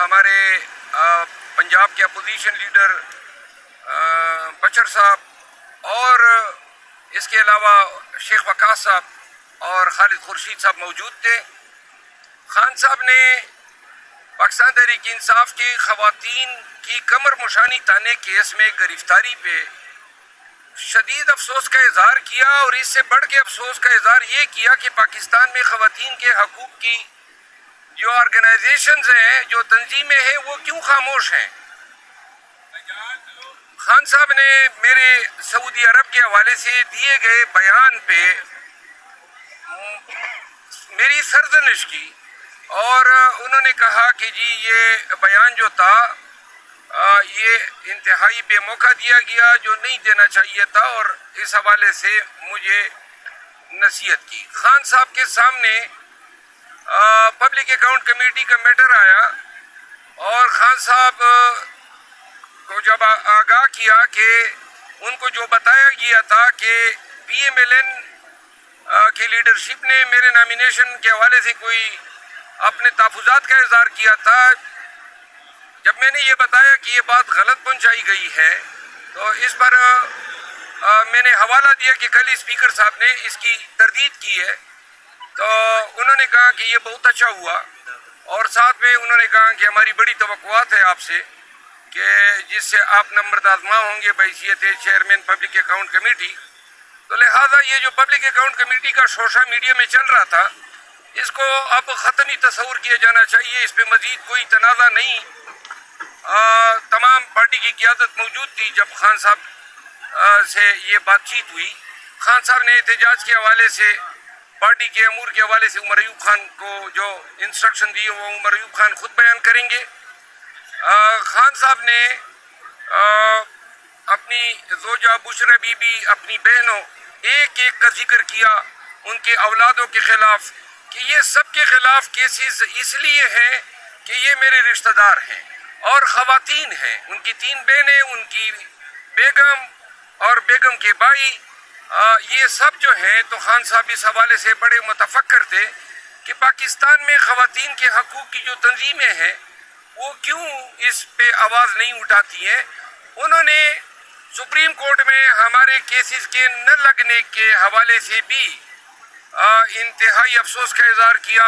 ہمارے پنجاب کے opposition leader Butcher صاحب اور اس کے علاوہ شیخ وقاص صاحب اور خالد خورشید صاحب موجود تھے. خان صاحب نے پاکستان تحریک انصاف کی خواتین کی کمر مشانی تانے کیس میں گرفتاری پہ شدید افسوس کا اظہار کیا، اور اس سے بڑھ کے افسوس کا اظہار یہ کیا کہ پاکستان میں خواتین کے حقوق کی جو آرگنائزیشنز ہیں، جو تنظیمیں ہیں، وہ کیوں خاموش ہیں. خان صاحب نے میرے سعودی عرب کے حوالے سے دیے گئے بیان پہ میری سرزنش کی، اور انہوں نے کہا کہ جی یہ بیان جو تھا یہ انتہائی بے موقع دیا گیا، جو نہیں دینا چاہیے تھا، اور اس حوالے سے مجھے نصیحت کی. خان صاحب کے سامنے پبلک اکاؤنٹ کمیٹی کا میٹر آیا، اور خان صاحب کو جب آگاہ کیا کہ ان کو جو بتایا گیا تھا کہ PMLN کی لیڈرشپ نے میرے نامینیشن کے حوالے سے کوئی اپنے تحفظات کا اظہار کیا تھا، جب میں نے یہ بتایا کہ یہ بات غلط پہنچائی گئی ہے تو اس پر میں نے حوالہ دیا کہ کل اسپیکر صاحب نے اس کی تردید کی ہے. تو انہوں نے کہا کہ یہ بہت اچھا ہوا، اور ساتھ میں انہوں نے کہا کہ ہماری بڑی توقعات ہے آپ سے کہ جس سے آپ نمبر آزما ہوں گے بحیثیت چیئرمین پبلک اکاؤنٹ کمیٹی. تو لہٰذا یہ جو پبلک اکاؤنٹ کمیٹی کا شوشہ میڈیا میں چل رہا تھا، اس کو اب ختمی تصور کیا جانا چاہیے، اس پہ مزید کوئی تنازع نہیں. تمام پارٹی کی قیادت موجود تھی جب خان صاحب سے یہ بات چیت ہوئی. خان صاحب نے احتجاج کے حوالے سے، پارٹی کے امور کے حوالے سے عمر ایوب خان کو جو انسٹرکشن دی وہ عمر ایوب خان خود بیان کریں گے. خان صاحب نے اپنی زوجہ بشرا بی بی، اپنی بہنوں، ایک ایک کا ذکر کیا، ان کے اولادوں کے خلاف، کہ یہ سب کے خلاف کیسز اس لیے ہیں کہ یہ میرے رشتہ دار ہیں اور خواتین ہیں. ان کی 3 بہنیں، ان کی بیگم اور بیگم کے بھائی، یہ سب جو ہیں. تو خان صاحب اس حوالے سے بڑے متفکر تھے کہ پاکستان میں خواتین کے حقوق کی جو تنظیمیں ہیں وہ کیوں اس پہ آواز نہیں اٹھاتی ہیں. انہوں نے سپریم کورٹ میں ہمارے کیسز کے نہ لگنے کے حوالے سے بھی انتہائی افسوس کا اظہار کیا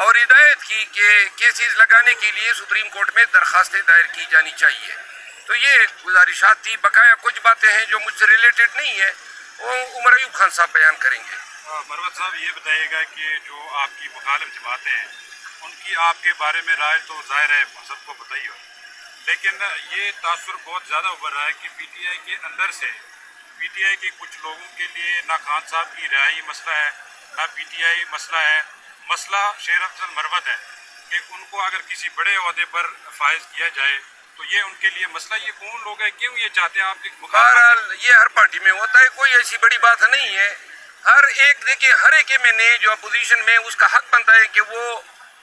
اور ہدایت کی کہ کیسز لگانے کے لیے سپریم کورٹ میں درخواستیں دائر کی جانی چاہیے. تو یہ گزارشات تھی. بقایا کچھ باتیں ہیں جو مجھ سے ریلیٹڈ نہیں ہیں، وہ عمر ایوب خان صاحب بیان کریں گے. مروت صاحب یہ بتائیے گا کہ جو آپ کی مخالف جماعتیں ہیں ان کی آپ کے بارے میں رائے تو ظاہر ہے سب کو بتائی ہو، لیکن یہ تاثر بہت زیادہ ابھر رہا ہے کہ PTI کے اندر سے PTI کے کچھ لوگوں کے لیے نہ خان صاحب کی رہائی مسئلہ ہے، نہ PTI مسئلہ ہے، مسئلہ شیر افضل مروت ہے کہ ان کو اگر کسی بڑے عہدے پر فائز کیا جائے تو یہ ان کے لیے مسئلہ. یہ کون لوگ ہیں، کیوں یہ چاہتے ہیں آپ کی؟ بہرحال یہ ہر پارٹی میں ہوتا ہے، کوئی ایسی بڑی بات نہیں ہے. ہر ایک دیکھیں، ہر ایک میں جو اپوزیشن میں اس کا حق بنتا ہے کہ وہ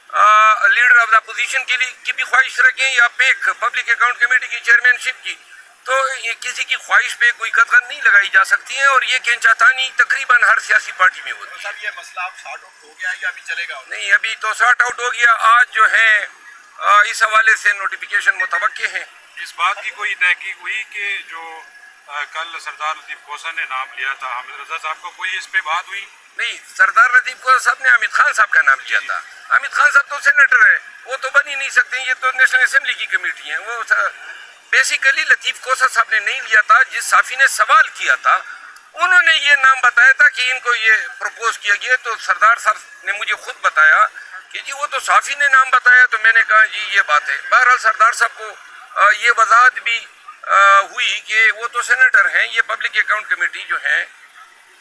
لیڈر آف دا اپوزیشن کی بھی خواہش رکھیں یا پبلک اکاؤنٹ کمیٹی کی چیئرمین شپ کی. تو یہ کسی کی خواہش پہ کوئی قطعہ نہیں لگائی جا سکتی ہے، اور یہ کینچاتانی تقریباً ہر سیاسی پارٹی میں ہوتی ہے. صاحب یہ مسئلہ اب سارٹ آؤٹ ہو گیا یا ابھی چلے گا؟ نہیں، ابھی تو سارٹ آؤٹ ہو گیا. آج جو ہے اس حوالے سے نوٹیفیکیشن متوقع ہیں. اس بات کی کوئی تحقیق ہوئی کہ جو کل سردار لطیف کوسہ نے نام لیا تھا حامد رضا صاحب کو، کوئی اس پہ بات ہوئی؟ نہیں، سردار لطیف کوسہ صاحب نے حامد خان صاحب کا نام لیا تھا. حامد خان صاحب تو سینیٹر ہے، وہ تو بن ہی نہیں سکتے. یہ تو نیشنل اسمبلی کی کمیٹی ہیں. وہ بیسیکلی لطیف کوسہ صاحب نے نہیں لیا تھا. جس صحافی نے سوال کیا تھا انہوں نے یہ نام بتایا تھا کہ ان کو یہ پروپوز کیا گیا. تو سردار صاحب نے مجھے خود بتایا کہ جی وہ تو صحافی نے نام بتایا. تو میں نے کہا جی یہ بات ہے. بہرحال سردار صاحب کو یہ وضاحت بھی ہوئی کہ وہ تو سینیٹر ہیں. یہ پبلک اکاؤنٹ کمیٹی جو ہے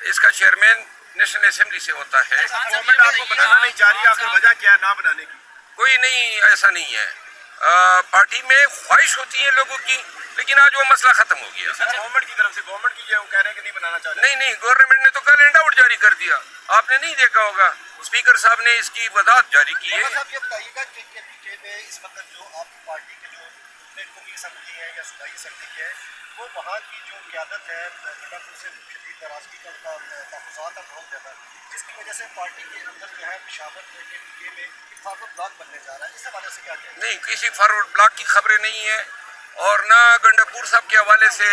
اس کا چیئرمین نیشنل اسمبلی سے ہوتا ہے. گورنمنٹ آپ کو بنانا نہیں چاہ رہی، آخر وجہ کیا ہے نہ بنانے کی؟ کوئی نہیں، ایسا نہیں ہے. پارٹی میں خواہش ہوتی ہے لوگوں کی، لیکن آج وہ مسئلہ ختم ہو گیا. گورنمنٹ کی طرف سے گورنمنٹ کی کہہ رہے ہیں کہ نہیں بنانا چاہ رہے. نہیں، گورنمنٹ نے تو کل ہینڈ آؤٹ جاری کر دیا. آپ نے نہیں دیکھا ہوگا، اسپیکر صاحب نے اس کی وضاحت جاری کی ہے. صاحب یہ بتائیے گا کہ اس وقت جو آپ کی پارٹی کے جو نے کوکی اسمبلی ہے یا صوبائی اسمبلی کی ہے، وہ وہاں کی جو قیادت ہے گنڈا پور سے شدید ناراضگی کا ان کا تحفظات بہت زیادہ، جس کی وجہ سے پارٹی کے اندر جو ہے پشاور کے PTI میں ایک فارورڈ بلاک بننے جا رہا ہے. اس حوالے سے کیا کہیں؟ نہیں، کسی فارورڈ بلاک کی خبریں نہیں ہیں، اور نہ گنڈاپور صاحب کے حوالے سے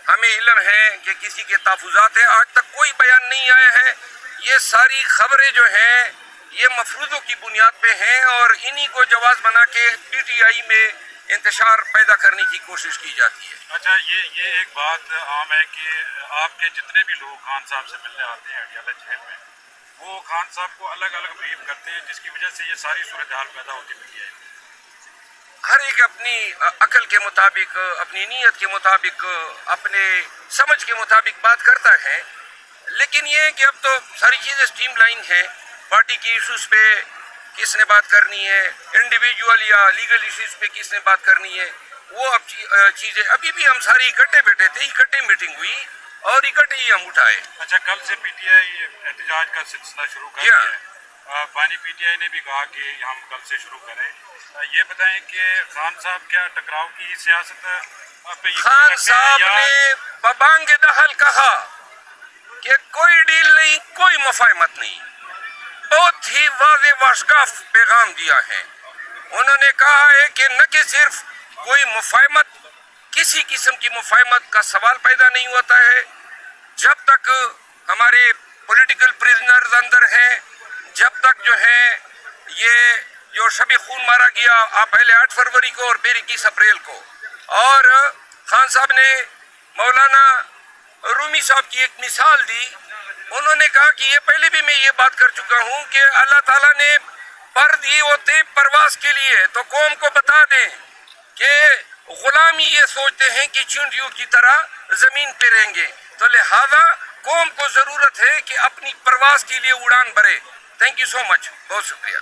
ہمیں علم ہے کہ کسی کے تحفظات ہیں. آج تک کوئی بیان نہیں آیا ہے. یہ ساری خبریں جو ہیں یہ مفروضوں کی بنیاد پہ ہیں، اور انہی کو جواز بنا کے PTI میں انتشار پیدا کرنے کی کوشش کی جاتی ہے. اچھا، یہ ایک بات عام ہے کہ آپ کے جتنے بھی لوگ خان صاحب سے ملنے آتے ہیں اڈیالہ جیل میں، وہ خان صاحب کو الگ الگ بریف کرتے ہیں، جس کی وجہ سے یہ ساری صورتحال پیدا ہوتی PTI میں. ہر ایک اپنی عقل کے مطابق، اپنی نیت کے مطابق، اپنے سمجھ کے مطابق بات کرتا ہے. لیکن یہ کہ اب تو ساری چیزیں سٹریم لائن ہیں. پارٹی کی ایشوز پہ کس نے بات کرنی ہے، انڈیویجول یا لیگل ایشوز پہ کس نے بات کرنی ہے، وہ اب چیزیں ابھی بھی ہم سارے اکٹھے بیٹھے تھے، اکٹھے میٹنگ ہوئی اور اکٹھے ہی ہم اٹھائے. اچھا، کل سے PTI احتجاج کا سلسلہ شروع کر دیا ہے. بانی PTI نے بھی کہا کہ ہم کل سے شروع کریں. یہ بتائیں کہ خان صاحب کیا ٹکراؤ کی سیاست پہ خان صاحب نے ببانگ دہل کہا کہ کوئی ڈیل نہیں، کوئی مفاہمت نہیں. بہت ہی واضح واشگاف پیغام دیا ہے. انہوں نے کہا ہے کہ نہ کہ صرف کوئی مفاہمت، کسی قسم کی مفاہمت کا سوال پیدا نہیں ہوتا ہے جب تک ہمارے پولیٹیکل پریزنرز اندر ہیں، جب تک جو ہے یہ جو شب خون مارا گیا پہلے 8 فروری کو اور پھر 21 اپریل کو. اور خان صاحب نے مولانا رومی صاحب کی ایک مثال دی. انہوں نے کہا کہ یہ پہلے بھی میں یہ بات کر چکا ہوں کہ اللہ تعالیٰ نے پر دیے ہوتے پرواز کے لیے، تو قوم کو بتا دیں کہ غلامی یہ سوچتے ہیں کہ چونٹیوں کی طرح زمین پہ رہیں گے، تو لہذا قوم کو ضرورت ہے کہ اپنی پرواز کے لیے اڑان بھرے. تھینک یو سو مچ، بہت شکریہ.